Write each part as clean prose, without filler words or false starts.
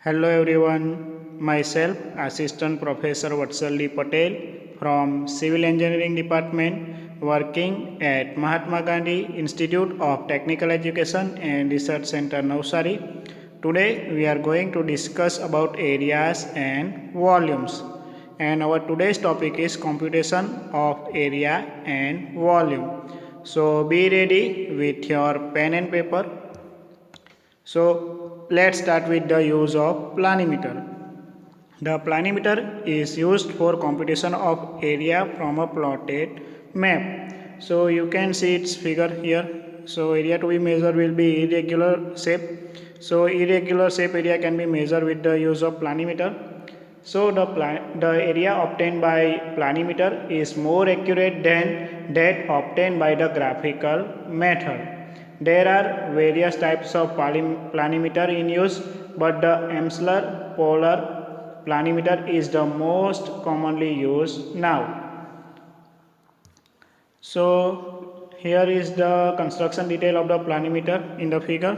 Hello everyone, myself Assistant Professor Vatsalli Patel from Civil Engineering Department working at Mahatma Gandhi Institute of Technical Education and Research Center Navsari. Today we are going to discuss about areas and volumes, and our today's topic is computation of area and volume. So be ready with your pen and paper. So let's start with the use of planimeter. The planimeter is used for computation of area from a plotted map. So you can see its figure here. So area to be measured will be irregular shape. So irregular shape area can be measured with the use of planimeter. So the area obtained by planimeter is more accurate than that obtained by the graphical method. There are various types of planimeter in use, but the Amsler polar planimeter is the most commonly used now. So here is the construction detail of the planimeter in the figure.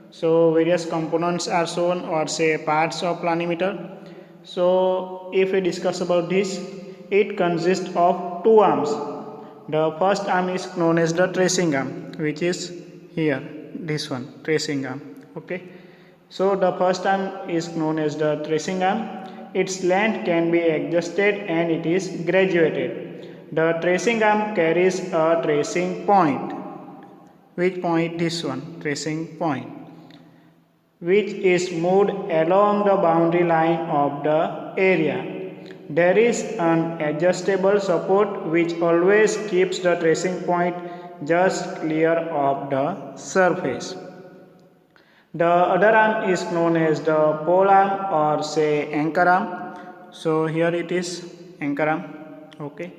So various components are shown, or say parts of planimeter. So if we discuss about this, it consists of two arms. The first arm is known as the tracing arm, which is here, this one, tracing arm. Okay. So the first arm is known as the tracing arm. Its length can be adjusted and it is graduated. The tracing arm carries a tracing point. Which point? This one, tracing point, which is moved along the boundary line of the area. There is an adjustable support which always keeps the tracing point just clear of the surface. The other arm is known as the pole arm, or say anchor arm. So here it is, anchor arm. Okay.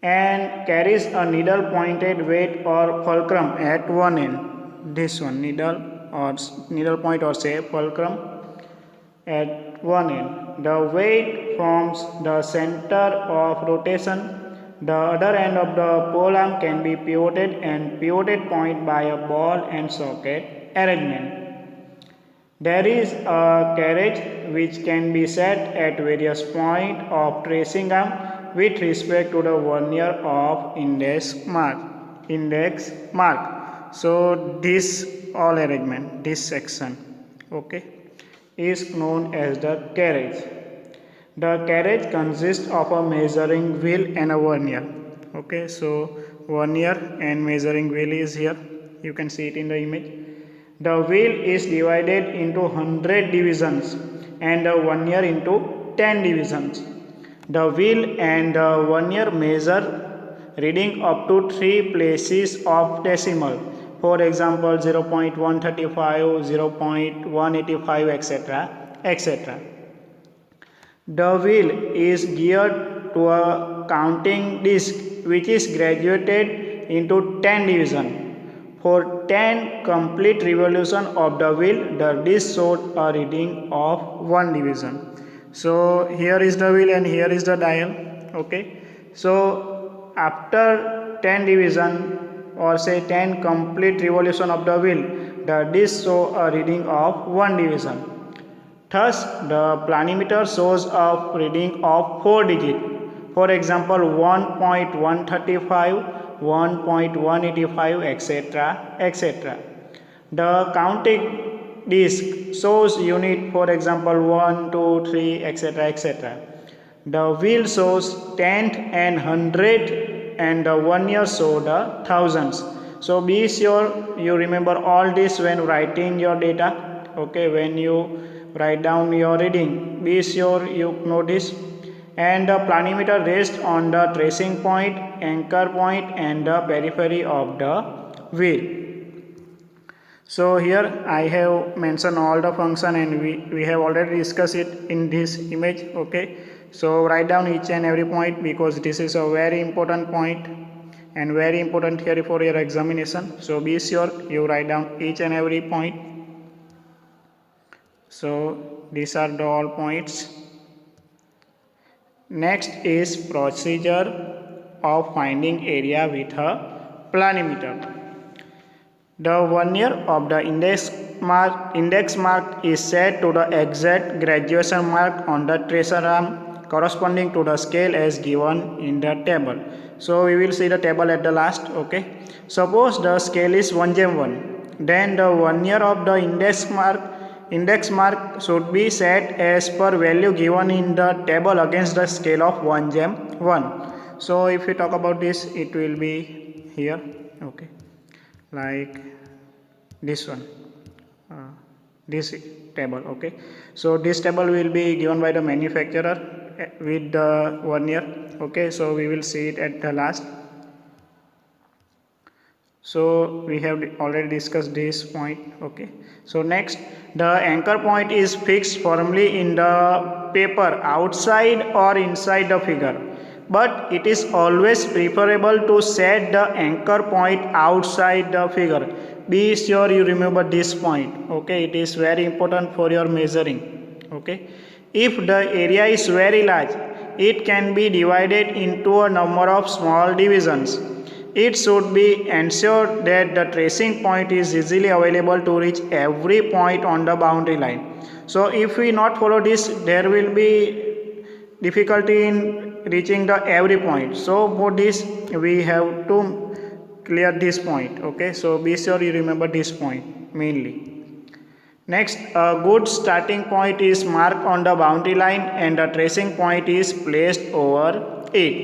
And carries a needle pointed weight or fulcrum at one end. This one, needle point, or say fulcrum at one end. The weight forms the center of rotation. The other end of the pole arm can be pivoted and pivoted point by a ball and socket arrangement. There is a carriage which can be set at various points of tracing arm with respect to the vernier of index mark. So this all arrangement, this section, okay, is known as the carriage. The carriage consists of a measuring wheel and a vernier. Okay, so vernier and measuring wheel is here. You can see it in the image. The wheel is divided into 100 divisions and the vernier into 10 divisions. The wheel and the vernier measure reading up to 3 places of decimal. For example, 0.135, 0.185, etc. The wheel is geared to a counting disc which is graduated into 10 divisions. For 10 complete revolutions of the wheel, the disc showed a reading of 1 division. So here is the wheel and here is the dial. Okay. So after 10 division, or say 10 complete revolution of the wheel, the disc show a reading of 1 division. Thus, the planimeter shows a reading of 4 digits. For example, 1.135, 1.185, etc. The counting disc shows unit, for example, 1, 2, 3, etc. The wheel shows tenth and hundred, and the vernier show the thousands. So be sure you remember all this when writing your data. Okay, when you write down your reading, be sure you notice. And the planimeter rests on the tracing point, anchor point, and the periphery of the wheel. So here I have mentioned all the function, and we have already discussed it in this image. Okay, so write down each and every point, because this is a very important point and very important theory for your examination. So be sure you write down each and every point. So these are the all points. Next is procedure of finding area with a planimeter. The 1 year of the index mark is set to the exact graduation mark on the tracer arm corresponding to the scale as given in the table. So we will see the table at the last. Okay. Suppose the scale is 1/1. Then the 1 year of the index mark should be set as per value given in the table against the scale of 1/1. So if we talk about this, it will be here. Okay, like this one, this table. Okay, so this table will be given by the manufacturer with the 1 year. Okay, so we will see it at the last. So we have already discussed this point. Okay, so next, the anchor point is fixed firmly in the paper outside or inside the figure, but it is always preferable to set the anchor point outside the figure. Be sure you remember this point. Okay, it is very important for your measuring. Okay, if the area is very large, it can be divided into a number of small divisions. It should be ensured that the tracing point is easily available to reach every point on the boundary line. So if we not follow this, there will be difficulty in reaching the every point. So for this we have to clear this point. Okay, so be sure you remember this point mainly. Next, a good starting point is marked on the boundary line and the tracing point is placed over it.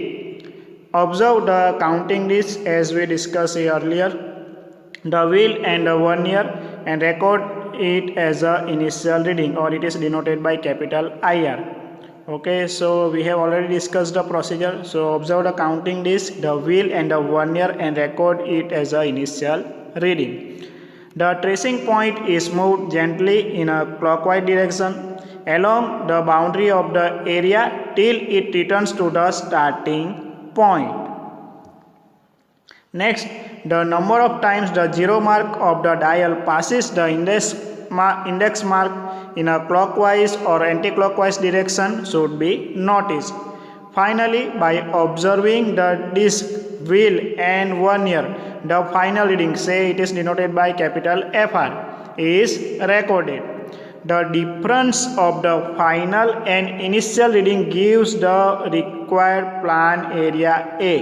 Observe the counting list as we discussed earlier, the wheel and the 1 year, and record it as a initial reading, or it is denoted by capital IR. Okay, so we have already discussed the procedure. So observe the counting list, the wheel and the 1 year, and record it as a initial reading. The tracing point is moved gently in a clockwise direction along the boundary of the area till it returns to the starting point. Next, the number of times the zero mark of the dial passes the index mark in a clockwise or anti-clockwise direction should be noticed. Finally, by observing the disc, wheel and 1 year, the final reading, say it is denoted by capital FR, is recorded. The difference of the final and initial reading gives the required plan area A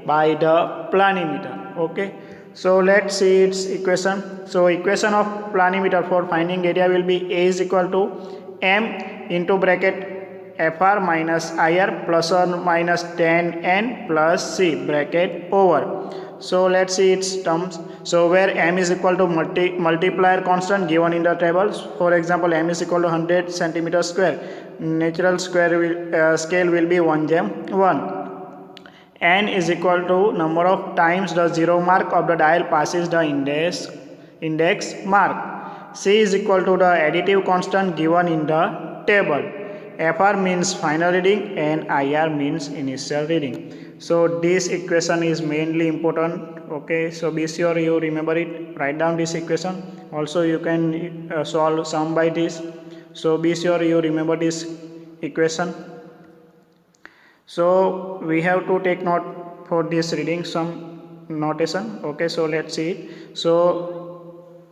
by the planimeter. Okay, so let's see its equation. So equation of planimeter for finding area will be A is equal to M into bracket FR minus IR plus or minus 10N plus C bracket over. So let's see its terms. So where M is equal to multiplier constant given in the tables. For example, M is equal to 100 centimeter square. Natural square scale will be 1/1. N is equal to number of times the zero mark of the dial passes the index mark. C is equal to the additive constant given in the table. FR means final reading and IR means initial reading. So this equation is mainly important. Okay, so be sure you remember it. Write down this equation. Also you can solve sum by this. So be sure you remember this equation. So we have to take note for this reading some notation. Okay, so let's see it. So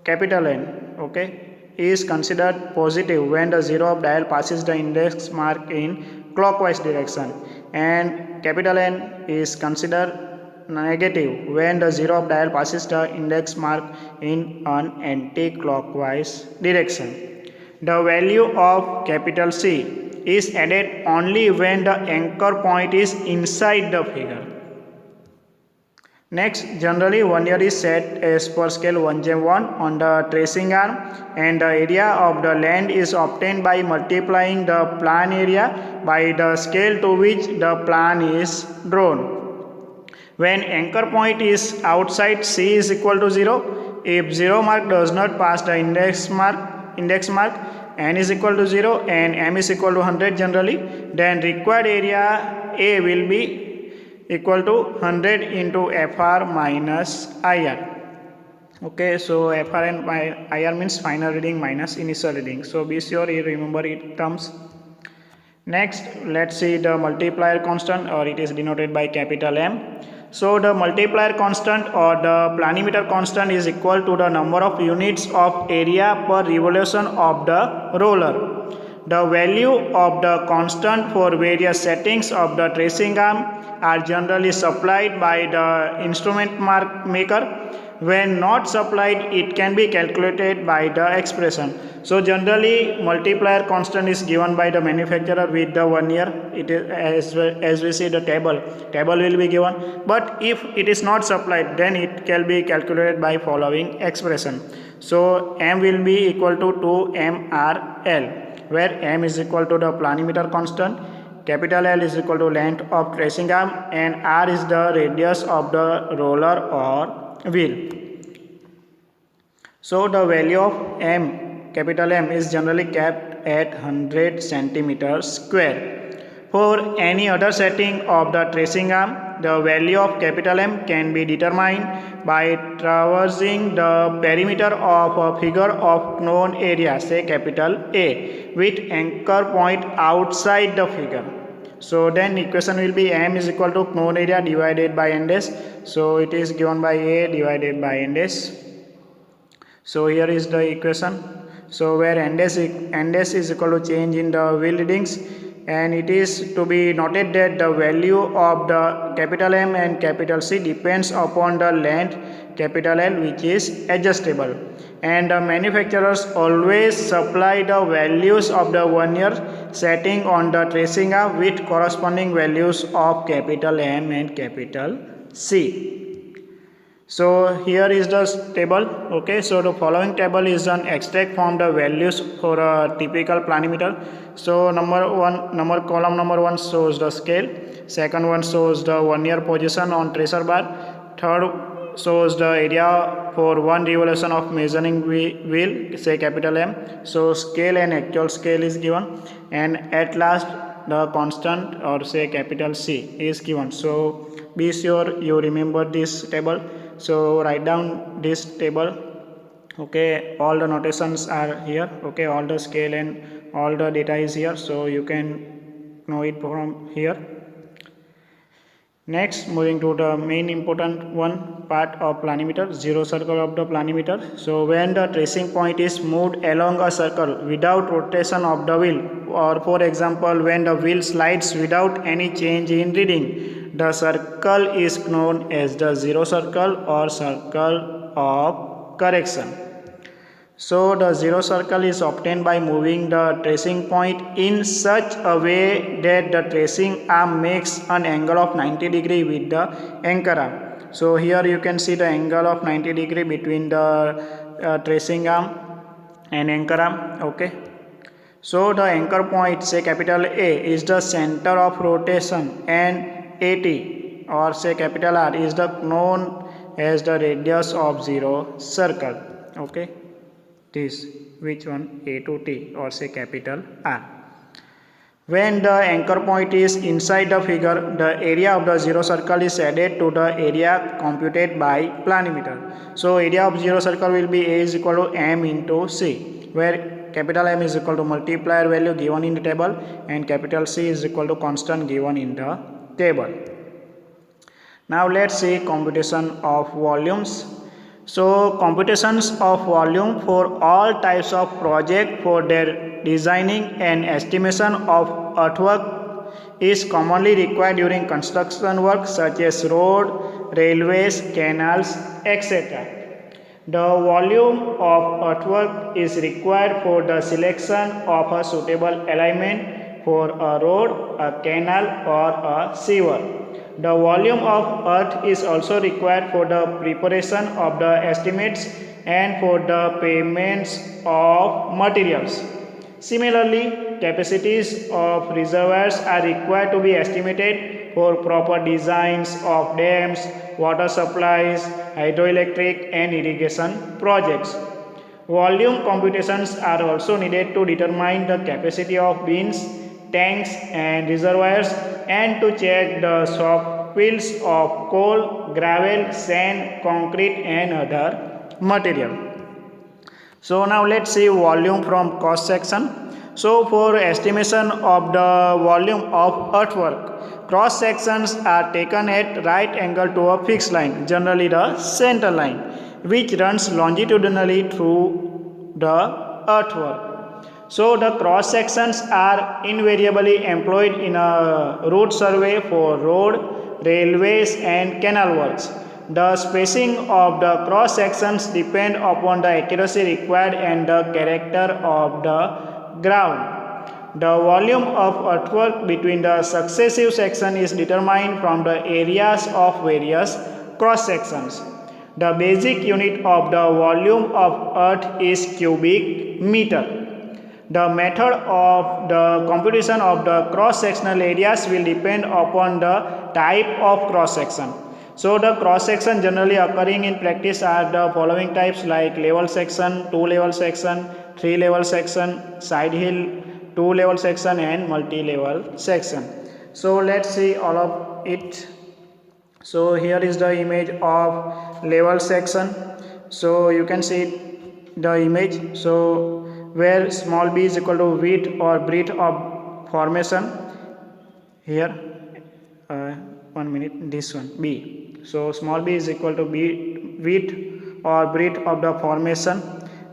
capital N, okay, is considered positive when the zero of dial passes the index mark in clockwise direction, and capital N is considered negative when the zero of dial passes the index mark in an anti-clockwise direction. The value of capital C is added only when the anchor point is inside the figure. Next, generally 1 year is set as per scale 1/1 on the tracing arm, and the area of the land is obtained by multiplying the plan area by the scale to which the plan is drawn. When anchor point is outside, C is equal to 0. If zero mark does not pass the index mark, N is equal to 0 and M is equal to 100 generally, then required area A will be equal to 100 into FR minus IR. Okay, so FR and IR means final reading minus initial reading. So be sure you remember it terms. Next, let's see the multiplier constant, or it is denoted by capital M. So the multiplier constant or the planimeter constant is equal to the number of units of area per revolution of the roller. The value of the constant for various settings of the tracing arm are generally supplied by the instrument maker. When not supplied, it can be calculated by the expression. So generally multiplier constant is given by the manufacturer with the 1 year. It is as we see the table will be given, but if it is not supplied, then it can be calculated by following expression. So m will be equal to 2mRL, where m is equal to the planimeter constant, capital L is equal to length of tracing arm, and r is the radius of the roller or wheel. So the value of m, capital M, is generally kept at 100 centimeters square. For any other setting of the tracing arm, the value of capital M can be determined by traversing the perimeter of a figure of known area, say capital A, with anchor point outside the figure. So then equation will be m is equal to known area divided by n dash. So it is given by A divided by n dash. So here is the equation. So where n dash is equal to change in the wheel readings, and it is to be noted that the value of the capital M and capital C depends upon the length capital L, which is adjustable, and the manufacturers always supply the values of the 1 year setting on the tracing arm with corresponding values of capital M and capital C. So here is the table. Okay, so the following table is an extract from the values for a typical planimeter. So column number 1 shows the scale, second one shows the 1 year position on tracer bar, third shows the area for one revolution of measuring wheel, say capital M. So scale and actual scale is given, and at last the constant or say capital C is given. So be sure you remember this table. So write down this table. Okay, all the notations are here. Okay, all the scale and all the data is here, so you can know it from here. Next, moving to the main important one part of planimeter, zero circle of the planimeter. So when the tracing point is moved along a circle without rotation of the wheel, or for example when the wheel slides without any change in reading, the circle is known as the zero circle or circle of correction. So the zero circle is obtained by moving the tracing point in such a way that the tracing arm makes an angle of 90 degree with the anchor arm. So here you can see the angle of 90 degree between the tracing arm and anchor arm. Okay, so the anchor point, say capital A, is the center of rotation, and AT or say capital R is the known as the radius of zero circle. Okay, this which one, A to T or say capital R. When the anchor point is inside the figure, the area of the zero circle is added to the area computed by planimeter. So area of zero circle will be A is equal to M into C, where capital M is equal to multiplier value given in the table and capital C is equal to constant given in the table. Now let's see computation of volumes. So computations of volume for all types of project for their designing and estimation of earthwork is commonly required during construction work such as road, railways, canals, etc. The volume of earthwork is required for the selection of a suitable alignment for a road, a canal or a sewer. The volume of earth is also required for the preparation of the estimates and for the payments of materials. Similarly, capacities of reservoirs are required to be estimated for proper designs of dams, water supplies, hydroelectric and irrigation projects. Volume computations are also needed to determine the capacity of bins, tanks and reservoirs, and to check the stockpiles of coal, gravel, sand, concrete and other material. So now let's see volume from cross section. So for estimation of the volume of earthwork, cross sections are taken at right angle to a fixed line, generally the center line, which runs longitudinally through the earthwork. So the cross sections are invariably employed in a route survey for road, railways and canal works. The spacing of the cross sections depend upon the accuracy required and the character of the ground. The volume of earthwork between the successive sections is determined from the areas of various cross sections. The basic unit of the volume of earth is cubic meter. The method of the computation of the cross-sectional areas will depend upon the type of cross-section. So the cross-section generally occurring in practice are the following types like level section, two-level section, three-level section, side hill, two-level section and multi-level section. So let's see all of it. So here is the image of level section. So you can see the image. So where small b is equal to width or breadth of formation. Here 1 minute, this one b. So small b is equal to b width or breadth of the formation.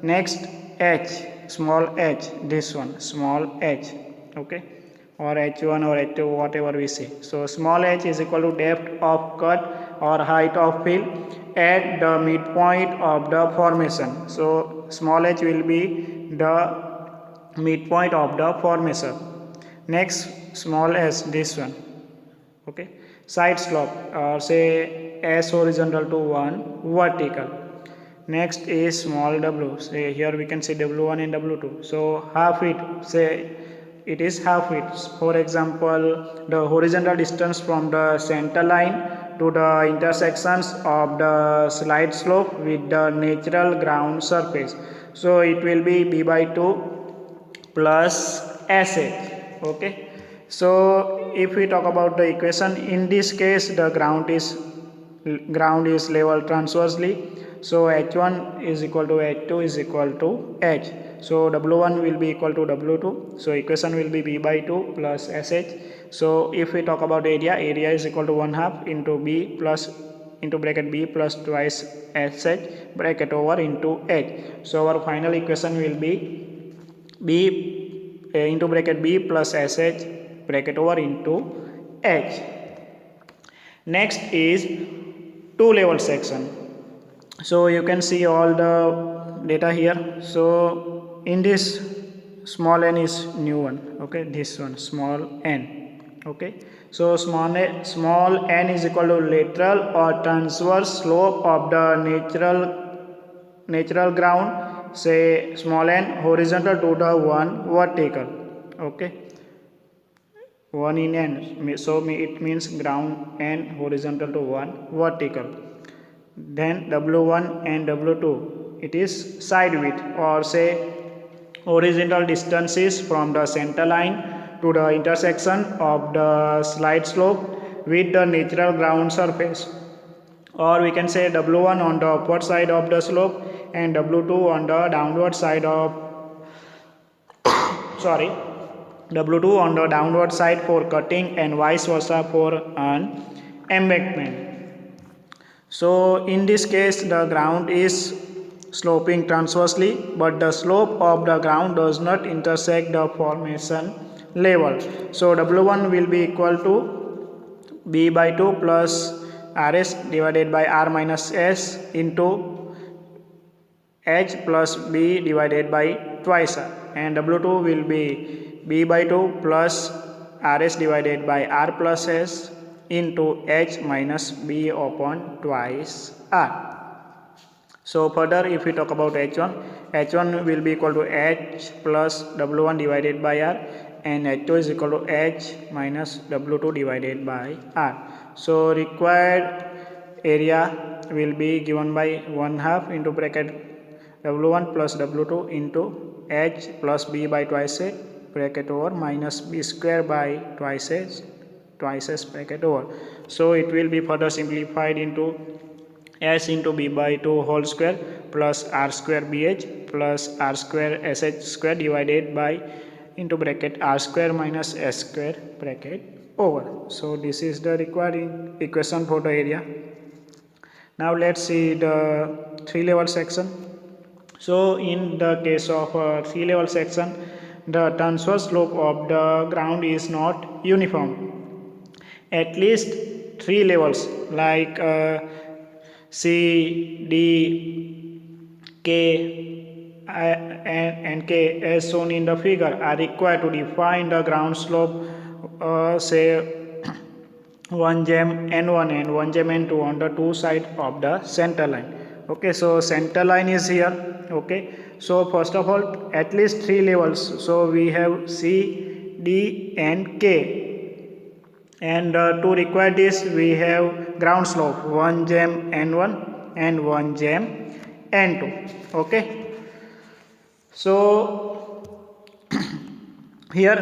Next h, small h, this one small h, okay, or h1 or h2 whatever we say. So small h is equal to depth of cut or height of fill at the midpoint of the formation. So small h will be the midpoint of the formation. Next small s, this one, okay, side slope or say s horizontal to 1 vertical. Next is small w, say here we can say w1 and w2. So half it, say it is half it. For example, the horizontal distance from the center line to the intersections of the slide slope with the natural ground surface. So it will be b by 2 plus sh, okay. So if we talk about the equation, in this case the ground is level transversely. So h1 is equal to h2 is equal to h. So w1 will be equal to w2. So equation will be b by 2 plus sh. So if we talk about area is equal to 1/2 into b plus into bracket b plus twice sh bracket over into h. So our final equation will be b into bracket b plus sh bracket over into h. Next is two-level section. So you can see all the data here. So in this small n is new one, okay, this one small n, okay. So small n is equal to lateral or transverse slope of the natural ground, say small n horizontal to the 1 vertical, okay, 1 in n, so it means ground n horizontal to 1 vertical. Then w1 and w2, it is side width or say horizontal distances from the center line to the intersection of the slide slope with the natural ground surface, or we can say w1 on the upward side of the slope and w2 on the downward side of w2 on the downward side for cutting and vice versa for an embankment. So in this case the ground is sloping transversely, but the slope of the ground does not intersect the formation level. So w1 will be equal to b by 2 plus rs divided by r minus s into h plus b divided by twice r, and w2 will be b by 2 plus rs divided by r plus s into h minus b upon twice r. So further if we talk about h1 will be equal to h plus w1 divided by r, and h2 is equal to h minus w2 divided by r. So required area will be given by 1/2 into bracket w1 plus w2 into h plus b by twice h bracket over minus b square by twice h bracket over. So it will be further simplified into s into b by 2 whole square plus r square bh plus r square sh square divided by into bracket r square minus s square bracket over. So this is the required equation for the area. Now let's see the 3-level section. So in the case of a 3-level section, the transverse slope of the ground is not uniform. At least 3 levels like C, D, K and K as shown in the figure are required to define the ground slope, say 1 gem n1 and 1 gem n2 on the two sides of the center line. Okay, so center line is here. Okay, so first of all, at least 3 levels. So we have C, D and K, and to require this we have ground slope 1 gem n1 and 1 gem n2. Okay, so here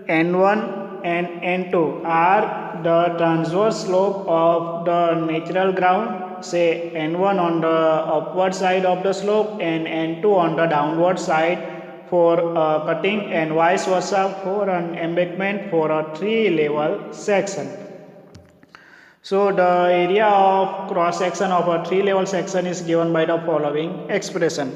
n1 and n2 are the transverse slope of the natural ground, say n1 on the upward side of the slope and n2 on the downward side for cutting, and vice versa for an embankment for a 3-level section. So the area of cross section of a 3-level section is given by the following expression.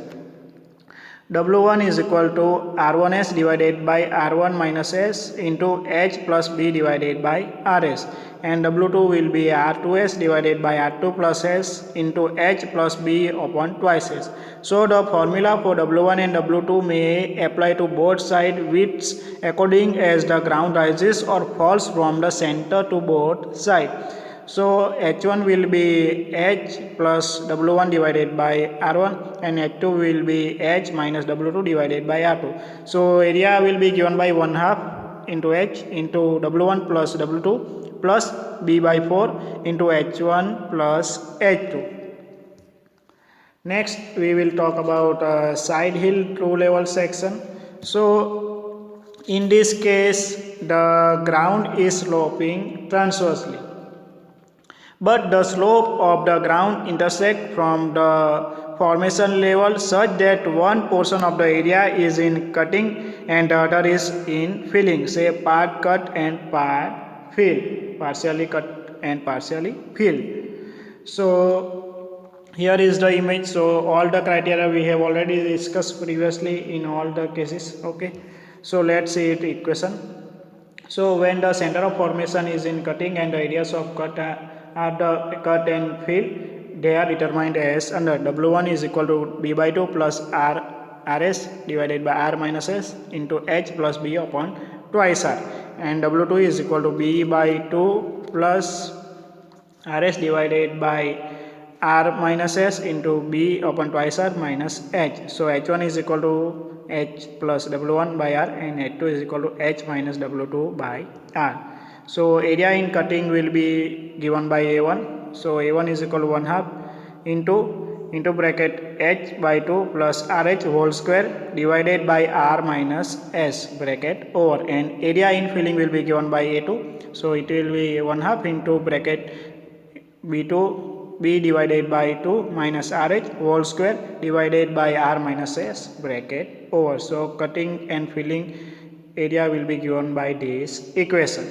W1 is equal to R1S divided by R1 minus S into H plus B divided by RS, and W2 will be R2S divided by R2 plus S into H plus B upon twice S. So the formula for W1 and W2 may apply to both sides widths according as the ground rises or falls from the center to both sides. So H1 will be H plus W1 divided by R1 and H2 will be H minus W2 divided by R2. So area will be given by 1/2 into H into W1 plus W2 plus B by 4 into H1 plus H2. Next we will talk about side hill true level section. So in this case the ground is sloping transversely, but the slope of the ground intersects from the formation level such that one portion of the area is in cutting and the other is in filling, say part cut and part fill, partially cut and partially filled. So here is the image. So all the criteria we have already discussed previously in all the cases. Okay, so let's see it equation. So when the center of formation is in cutting and the areas of cut are the cut and fill, they are determined as under W1 is equal to B by 2 plus RS divided by R minus S into H plus B upon twice R, and W2 is equal to B by 2 plus RS divided by R minus S into B upon twice R minus H. So H1 is equal to H plus W1 by R and H2 is equal to H minus W2 by R. So area in cutting will be given by A1. So A1 is equal to 1/2 into bracket H by 2 plus RH whole square divided by R minus S bracket over, and area in filling will be given by A2. So it will be 1/2 into bracket B divided by 2 minus RH whole square divided by R minus S bracket over. So cutting and filling area will be given by this equation.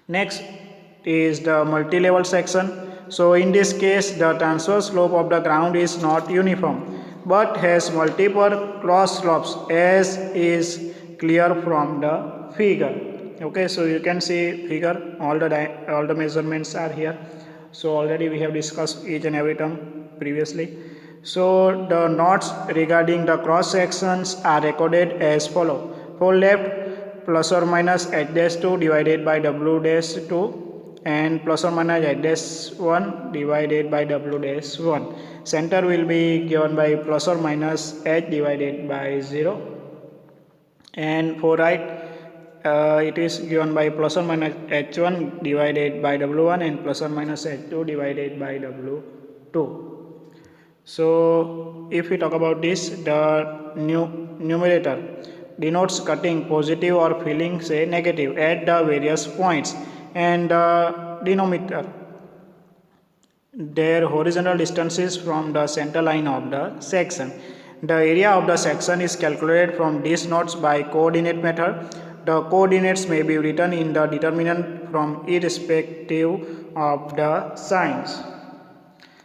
Next is the multi-level section. So in this case the transverse slope of the ground is not uniform but has multiple cross slopes as is clear from the figure. Okay, so you can see figure, all the measurements are here. So already we have discussed each and every term previously. So the notes regarding the cross sections are recorded as follow. For left, plus or minus h dash 2 divided by w dash 2 and plus or minus h dash 1 divided by w dash 1. Center will be given by plus or minus h divided by 0, and for right it is given by plus or minus h1 divided by w1 and plus or minus h2 divided by w2. So if we talk about this, the numerator denotes cutting positive or filling say negative at the various points, and the denominator their horizontal distances from the center line of the section. The area of the section is calculated from these nodes by coordinate method. The coordinates may be written in the determinant from irrespective of the signs.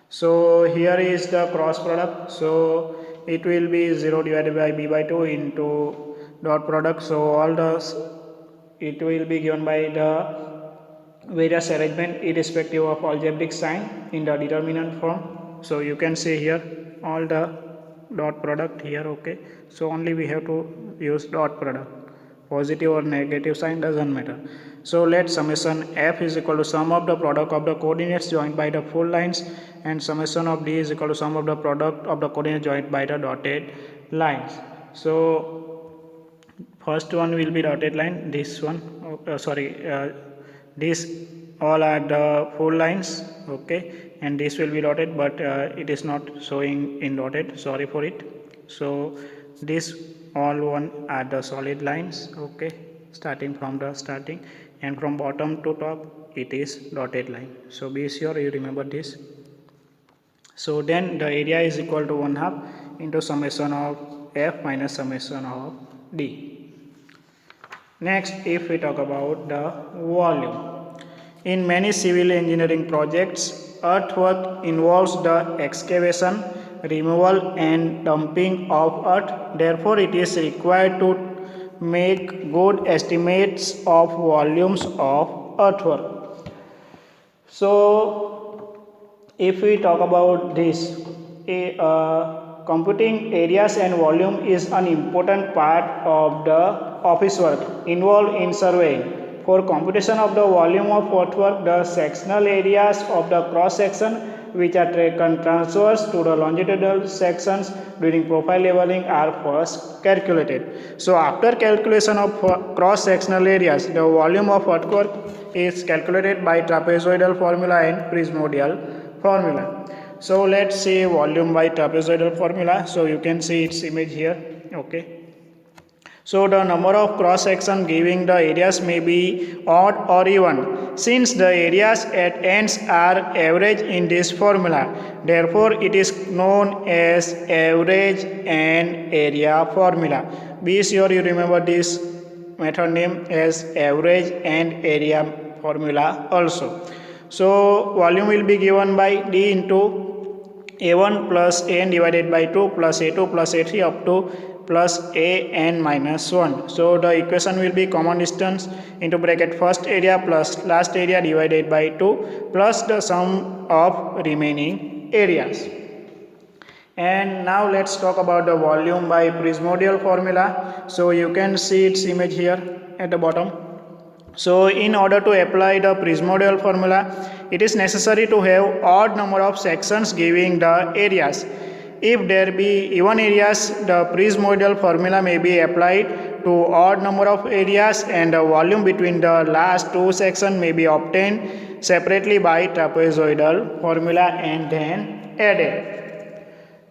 So here is the cross product. So it will be 0 divided by b by 2 into dot product. So all the it will be given by the various arrangement irrespective of algebraic sign in the determinant form. So you can see here all the dot product here. Okay, so only we have to use dot product, positive or negative sign doesn't matter. So let summation f is equal to sum of the product of the coordinates joined by the full lines, and summation of d is equal to sum of the product of the coordinates joined by the dotted lines. So first one will be dotted line, this one this all are the full lines, okay, and this will be dotted, but it is not showing in dotted, sorry for it. So this all one are the solid lines, okay, starting from the starting, and from bottom to top it is dotted line. So be sure you remember this. So then the area is equal to 1/2 into summation of f minus summation of d. Next, if we talk about the volume. In many civil engineering projects, earthwork involves the excavation, removal and dumping of earth. Therefore, it is required to make good estimates of volumes of earthwork. So, if we talk about this, computing areas and volume is an important part of the office work involved in surveying. For computation of the volume of earthwork, the sectional areas of the cross section which are taken transverse to the longitudinal sections during profile leveling are first calculated. So after calculation of cross sectional areas, the volume of earthwork is calculated by trapezoidal formula and prismodial formula. So let's see volume by trapezoidal formula. So you can see its image here, okay. So the number of cross section giving the areas may be odd or even, since the areas at ends are average in this formula. Therefore, it is known as average and area formula. Be sure you remember this method name as average and area formula also. So volume will be given by d into a1 plus an divided by 2 plus a2 plus a3 up to plus a n minus 1. So the equation will be common distance into bracket first area plus last area divided by 2 plus the sum of remaining areas. And now let's talk about the volume by prismodial formula. So you can see its image here at the bottom. So in order to apply the prismodial formula, it is necessary to have odd number of sections giving the areas. If there be even areas, the prismodial formula may be applied to odd number of areas, and the volume between the last two sections may be obtained separately by trapezoidal formula and then added.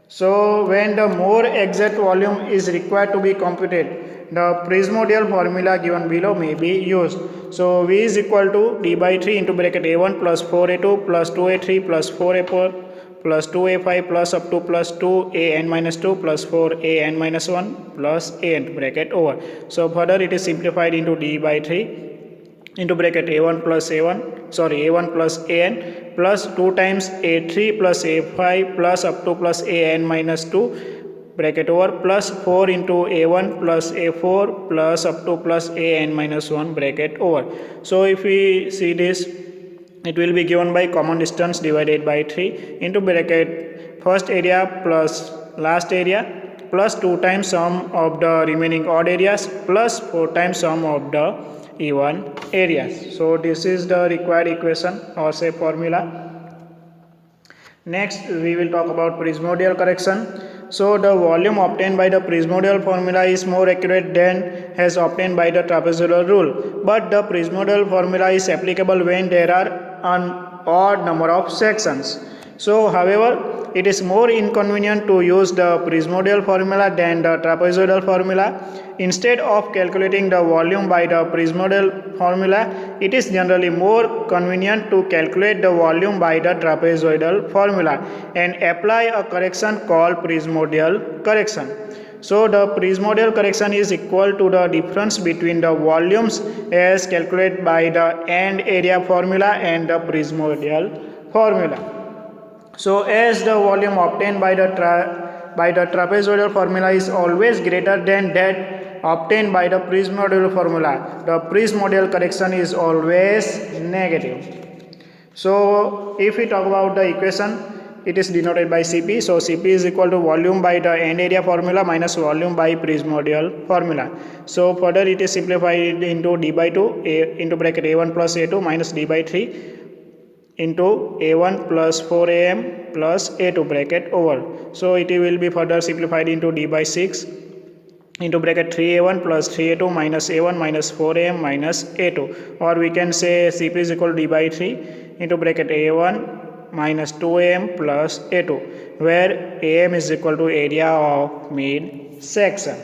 So when the more exact volume is required to be computed, the prismodial formula given below may be used. So V is equal to d by 3 into bracket a1 plus 4a2 plus 2a3 plus 4a4 plus 2a5 plus up to plus 2an minus 2 plus 4an minus 1 plus an bracket over. So further it is simplified into d by 3 into bracket a1 plus an plus 2 times a3 plus a5 plus up to plus an minus 2 bracket over plus 4 into a1 plus a4 plus up to plus an minus 1 bracket over. So if we see this, it will be given by common distance divided by 3 into bracket first area plus last area plus 2 times sum of the remaining odd areas plus 4 times sum of the even areas. So this is the required equation or say formula. Next we will talk about prismodial correction. So the volume obtained by the prismodial formula is more accurate than as obtained by the trapezoidal rule, but the prismodial formula is applicable when there are an odd number of sections. So however, it is more inconvenient to use the Prismodial formula than the trapezoidal formula. Instead of calculating the volume by the Prismodial formula, it is generally more convenient to calculate the volume by the trapezoidal formula and apply a correction called Prismodial correction. So the Prismodial correction is equal to the difference between the volumes as calculated by the end area formula and the Prismodial formula. So as the volume obtained by the trapezoidal formula is always greater than that obtained by the Prismodial formula, the Prismodial correction is always negative. So if we talk about the equation, it is denoted by Cp. So Cp is equal to volume by the end area formula minus volume by Prismodial formula. So further it is simplified into d by 2 into bracket a1 plus a2 minus d by 3 into a1 plus 4am plus a2 bracket over. So it will be further simplified into d by 6 into bracket 3a1 plus 3a2 minus a1 minus 4am minus a2, or we can say Cp is equal to d by 3 into bracket a1 minus 2am plus a2, where am is equal to area of mid section.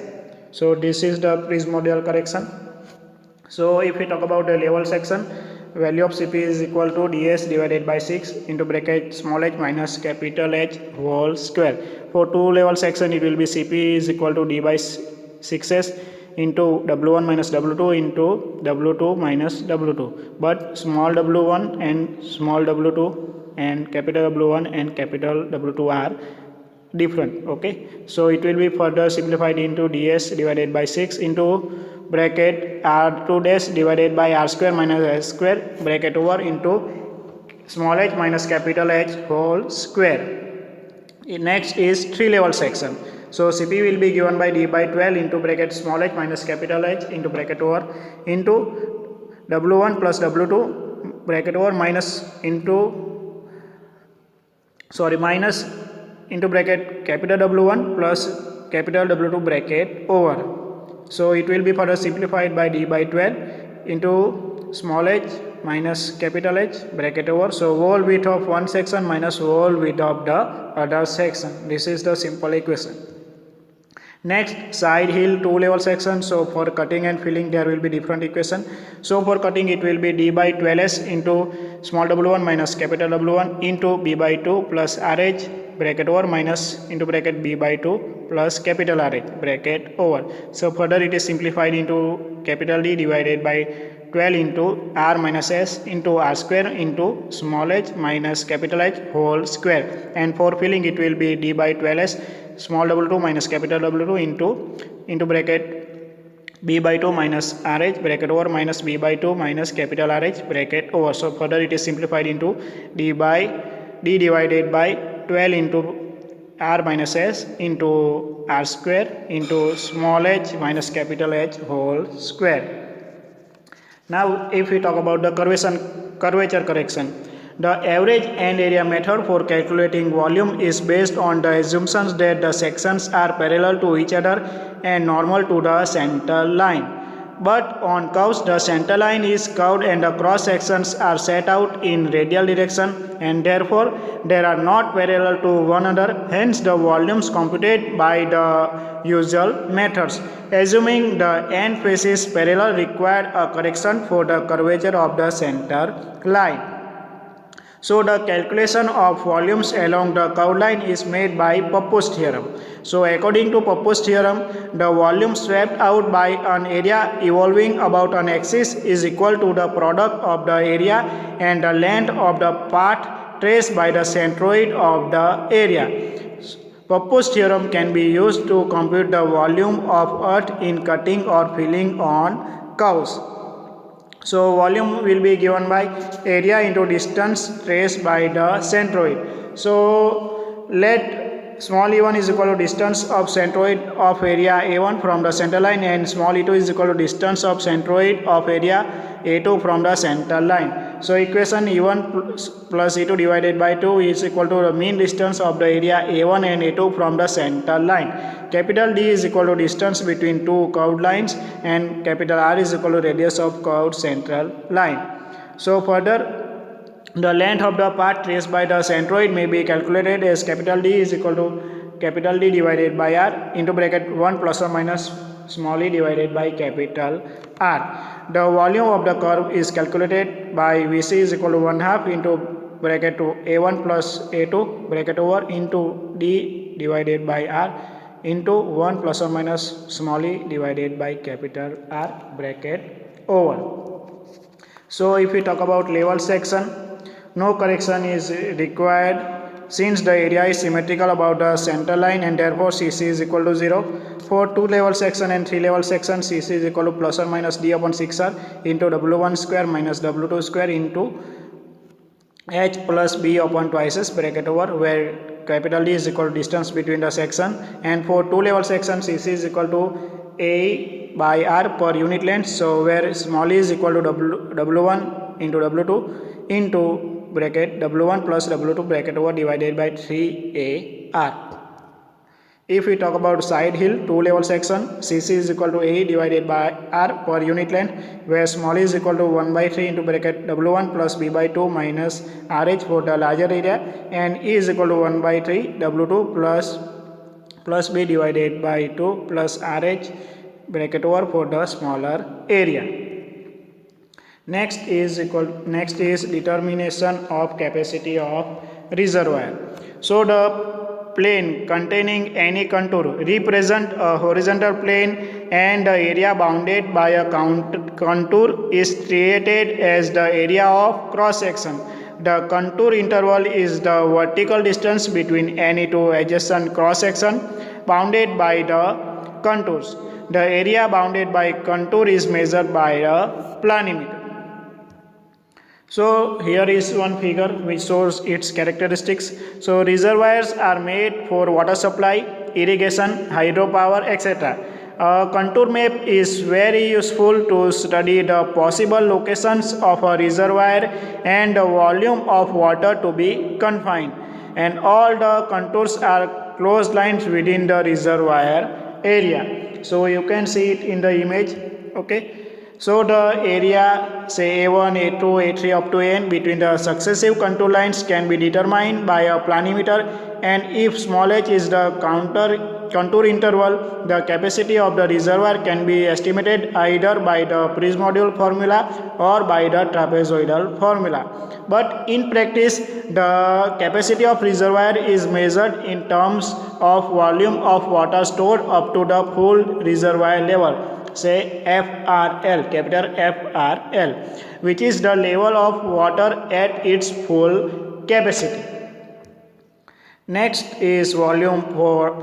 So this is the Prismodial correction. So if we talk about the level section, value of Cp is equal to ds divided by 6 into bracket small h minus capital H whole square. For two level section, it will be Cp is equal to d by 6s into w1 minus w2 into w2 minus w2, but small w1 and small w2 and capital W1 and capital W2 are different. Okay, so it will be further simplified into ds divided by 6 into bracket r2 dash divided by r square minus s square bracket over into small h minus capital H whole square. Next is three level section. So Cp will be given by d by 12 into bracket small h minus capital H into bracket over into W1 plus W2 bracket over minus into bracket capital W1 plus capital W2 bracket over. So it will be further simplified by d by 12 into small h minus capital H bracket over. So whole width of one section minus whole width of the other section. This is the simple equation. Next, side hill two level section. So for cutting and filling there will be different equation. So for cutting it will be d by 12s into small w1 minus capital W1 into b by 2 plus rh bracket over minus into bracket b by 2 plus capital RH bracket over. So further it is simplified into capital D divided by 12 into r minus s into r square into small h minus capital H whole square, and for filling it will be d by 12s small w2 minus capital W2 into bracket b by 2 minus rh bracket over minus b by 2 minus capital RH bracket over. So further it is simplified into d divided by 12 into r minus s into r square into small h minus capital H whole square. Now if we talk about the curvature correction, the average end area method for calculating volume is based on the assumptions that the sections are parallel to each other and normal to the center line. But on curves, the center line is curved and the cross sections are set out in radial direction, and therefore they are not parallel to one another. Hence the volumes computed by the usual methods. Assuming the end faces parallel required a correction for the curvature of the center line. So the calculation of volumes along the curved line is made by Pappus theorem. So according to Pappus theorem, the volume swept out by an area evolving about an axis is equal to the product of the area and the length of the path traced by the centroid of the area. Pappus theorem can be used to compute the volume of earth in cutting or filling on curves. So volume will be given by area into distance traced by the centroid. So let small e1 is equal to distance of centroid of area a1 from the center line, and small e2 is equal to distance of centroid of area a2 from the center line. So equation e1 plus e2 divided by 2 is equal to the mean distance of the area a1 and a2 from the center line. Capital D is equal to distance between two curved lines, and capital R is equal to radius of curved central line. So further The length of the path traced by the centroid may be calculated as capital D is equal to capital D divided by R into bracket 1 plus or minus small e divided by capital R. The volume of the curve is calculated by Vc is equal to 1/2 into bracket A1 plus A2 bracket over into D divided by R into 1 plus or minus small e divided by capital R bracket over. So if we talk about level section, no correction is required since the area is symmetrical about the center line and therefore Cc is equal to 0. For 2 level section and 3 level section, Cc is equal to plus or minus d upon 6r into W1 square minus W2 square into h plus b upon twice s bracket over, where capital D is equal to distance between the section, and for 2 level section Cc is equal to A by R per unit length, so where small e is equal to W1 into W2 into bracket W1 plus W2 bracket over divided by 3AR. If we talk about side hill 2 level section, Cc is equal to A divided by R per unit length, where small e is equal to 1 by 3 into bracket W1 plus B by 2 minus RH for the larger area, and E is equal to 1 by 3 W2 plus B divided by 2 plus RH bracket over for the smaller area. Next is determination of capacity of reservoir. So the plane containing any contour represent a horizontal plane, and the area bounded by a contour is treated as the area of cross section. The contour interval is the vertical distance between any two adjacent cross section bounded by the contours. The area bounded by contour is measured by a planimeter. So here is one figure which shows its characteristics. So reservoirs are made for water supply, irrigation, hydropower, etc. A contour map is very useful to study the possible locations of a reservoir and the volume of water to be confined. And all the contours are closed lines within the reservoir area. So you can see it in the image. Okay. So the area say A1, A2, A3 up to N between the successive contour lines can be determined by a planimeter, and if small h is the contour interval, the capacity of the reservoir can be estimated either by the Prismodule formula or by the trapezoidal formula. But in practice, the capacity of reservoir is measured in terms of volume of water stored up to the full reservoir level, say FRL, capital FRL, which is the level of water at its full capacity. Next is volume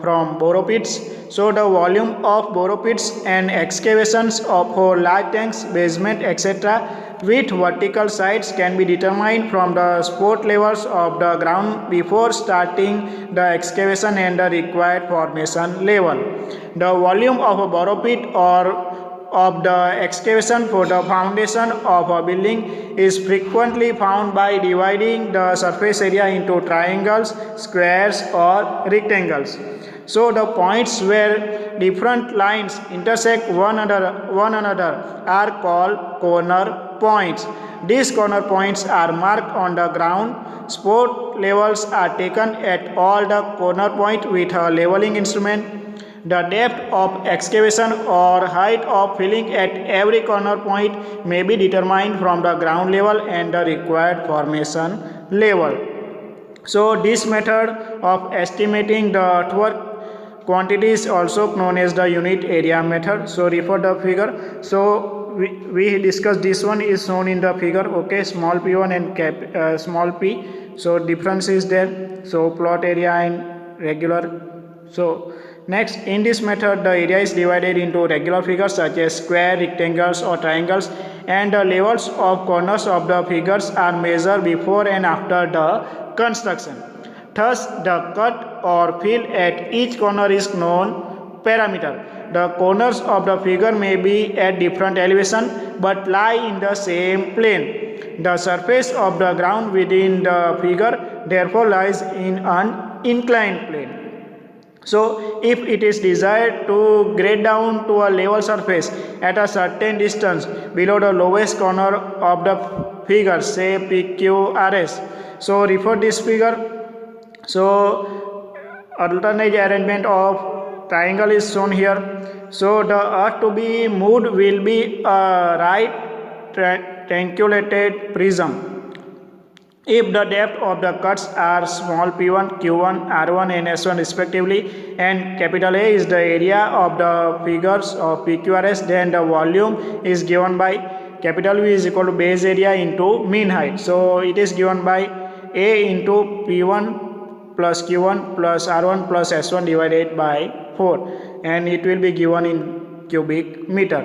from borrow pits. So the volume of borrow pits and excavations for large tanks, basement, etc. with vertical sides can be determined from the spot levels of the ground before starting the excavation and the required formation level. The volume of a borrow pit or of the excavation for the foundation of a building is frequently found by dividing the surface area into triangles, squares or rectangles. So the points where different lines intersect one another are called corner points. These corner points are marked on the ground. Spot levels are taken at all the corner points with a leveling instrument. The depth of excavation or height of filling at every corner point may be determined from the ground level and the required formation level. So this method of estimating the earthwork quantity is also known as the unit area method. So refer the figure. So we discussed this one is shown in the figure. Okay, small p1 and small p. So difference is there. So plot area and regular. So next, in this method, the area is divided into regular figures such as square, rectangles or triangles, and the levels of corners of the figures are measured before and after the construction. Thus, the cut or fill at each corner is known parameter. The corners of the figure may be at different elevation but lie in the same plane. The surface of the ground within the figure therefore lies in an inclined plane. So if it is desired to grade down to a level surface at a certain distance below the lowest corner of the figure, say PQRS. So refer this figure. So alternate arrangement of triangle is shown here. So the earth to be moved will be a right triangulated prism if the depth of the cuts are small p1, q1, r1 and s1 respectively, and capital A is the area of the figures of PQRS, then the volume is given by capital V is equal to base area into mean height. So it is given by A into P1 plus Q1 plus R1 plus S1 divided by 4, and it will be given in cubic meter.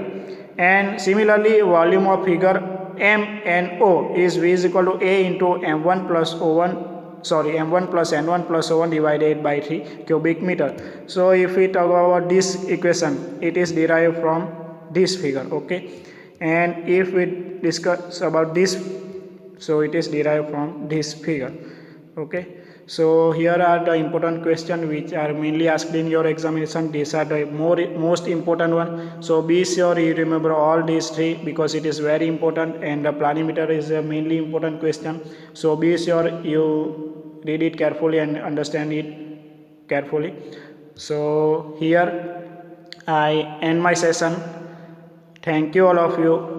And similarly, volume of figure M and O is V is equal to A into M1 plus O1, sorry, M1 plus N1 plus O1 divided by 3 cubic meter. So if we talk about this equation, it is derived from this figure, okay. And if we discuss about this, so it is derived from this figure, okay. So here are the important questions which are mainly asked in your examination. These are the most important one. So be sure you remember all these three because it is very important, and the planimeter is a mainly important question. So be sure you read it carefully and understand it carefully. So here I end my session. Thank you all of you.